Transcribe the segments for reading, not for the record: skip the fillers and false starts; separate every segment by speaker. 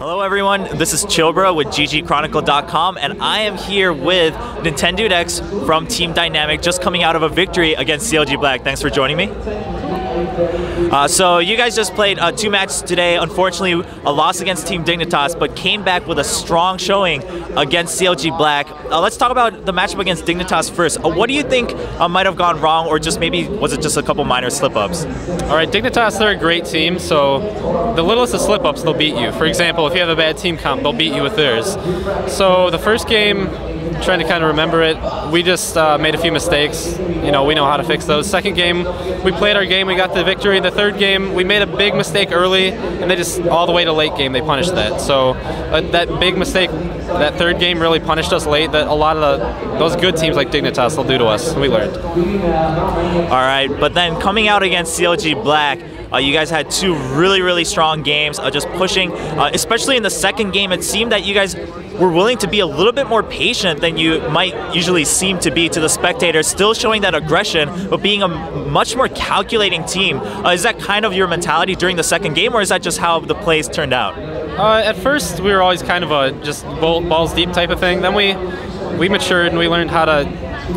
Speaker 1: Hello everyone, this is Chobra with ggchronicle.com, and I am here with NintendudeX from Team Dynamic, just coming out of a victory against CLG Black. Thanks for joining me. So you guys just played 2 matches today. Unfortunately, a loss against Team Dignitas, but came back with a strong showing against CLG Black. Let's talk about the matchup against Dignitas first. What do you think might have gone wrong, or just maybe was it just a couple minor slip-ups?
Speaker 2: All right, Dignitas, they're a great team, so the littlest of slip-ups, they'll beat you. For example, if you have a bad team comp, they'll beat you with theirs. So the first game, trying to kind of remember it, we just made a few mistakes. You know, we know how to fix those. Second game, we played our game, we got the victory. The third game, we made a big mistake early, and they just, all the way to late game, they punished that. So that big mistake, that third game really punished us late, that a lot of those good teams like Dignitas will do to us, and we learned.
Speaker 1: All right, but then coming out against CLG Black, you guys had 2 really strong games, just pushing, especially in the second game. It seemed that you guys were willing to be a little bit more patient than you might usually seem to be to the spectators, still showing that aggression, but being a much more calculating team. Is that kind of your mentality during the second game, or is that just how the plays turned out?
Speaker 2: At first, we were always kind of a just balls deep type of thing. Then we matured and we learned how to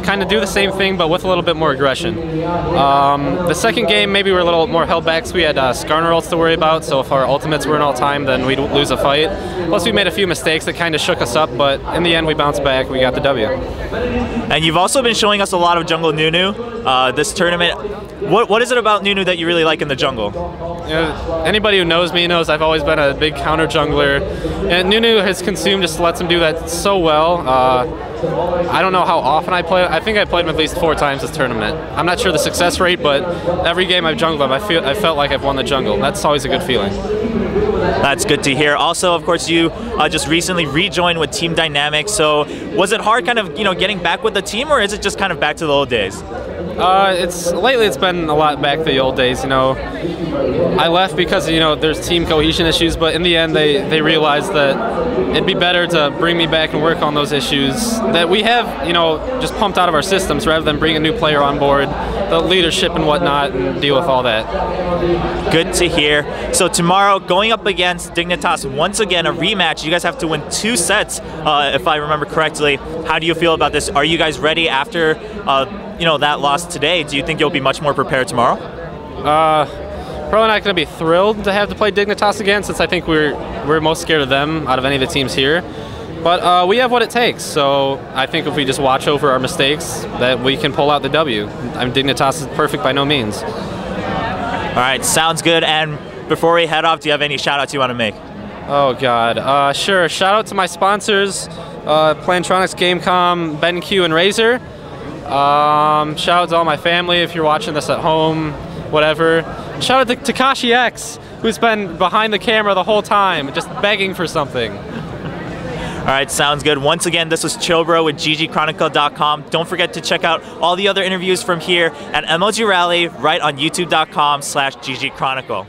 Speaker 2: kind of do the same thing, but with a little bit more aggression. The second game, maybe we were a little more held back, so we had Skarner ults to worry about, so if our ultimates weren't all time, then we'd lose a fight. Plus we made a few mistakes that kind of shook us up, but in the end we bounced back, we got the W.
Speaker 1: And you've also been showing us a lot of jungle Nunu this tournament. What is it about Nunu that you really like in the jungle?
Speaker 2: You know, anybody who knows me knows I've always been a big counter jungler, and Nunu has consumed just lets him do that so well. I don't know how often I play. I think I played him at least 4 times this tournament. I'm not sure the success rate, but every game I've jungled him, I felt like I've won the jungle. That's always a good feeling.
Speaker 1: That's good to hear. Also, of course, you just recently rejoined with Team Dynamic. So, was it hard, kind of, getting back with the team, or is it just kind of back to the old days?
Speaker 2: Lately it's been a lot back to the old days. I left because there's team cohesion issues, but in the end they realized that it'd be better to bring me back and work on those issues that we have just pumped out of our systems, rather than bring a new player on board, the leadership and whatnot, and deal with all that.
Speaker 1: Good to hear. So tomorrow, going up against Dignitas, once again a rematch. You guys have to win 2 sets, if I remember correctly. How do you feel about this? Are you guys ready after that loss today? Do you think you'll be much more prepared tomorrow?
Speaker 2: Probably not going to be thrilled to have to play Dignitas again, since I think we're most scared of them out of any of the teams here. But we have what it takes, so I think if we just watch over our mistakes, that we can pull out the W. Dignitas is perfect by no means.
Speaker 1: All right, sounds good. And before we head off, do you have any shout-outs you want to make?
Speaker 2: Oh God, sure. Shout out to my sponsors, Plantronics, Gamecom, BenQ, and Razer. Shout out to all my family if you're watching this at home, whatever. Shout out to Takashi X, who's been behind the camera the whole time, just begging for something.
Speaker 1: All right, sounds good. Once again, this was Chobra with ggchronicle.com. Don't forget to check out all the other interviews from here at MLG Raleigh right on youtube.com/ggchronicle.